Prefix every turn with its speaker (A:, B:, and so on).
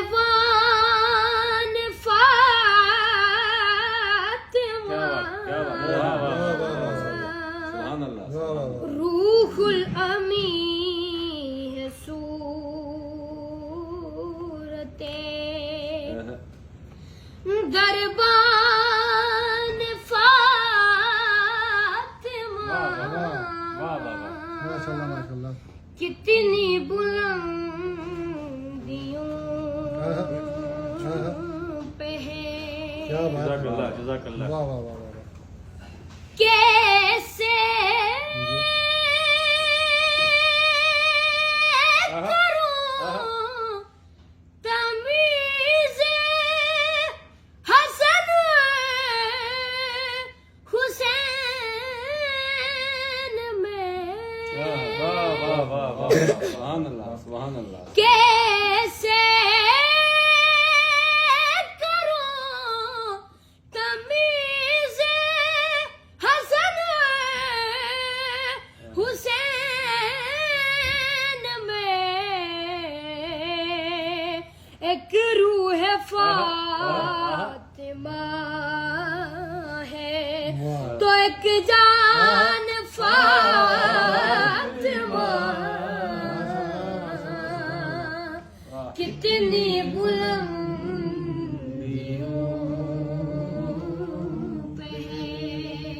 A: aiwan fatima रूहुल अमी है सूरते दरबान फातिमा कितनी बुलंदियों पे है कैसे कैसे करूं तमीज़ हसन हुसैन में एक रूह फातिमा है तो एक जान फातिमा कितनी बुलंदियों पे है।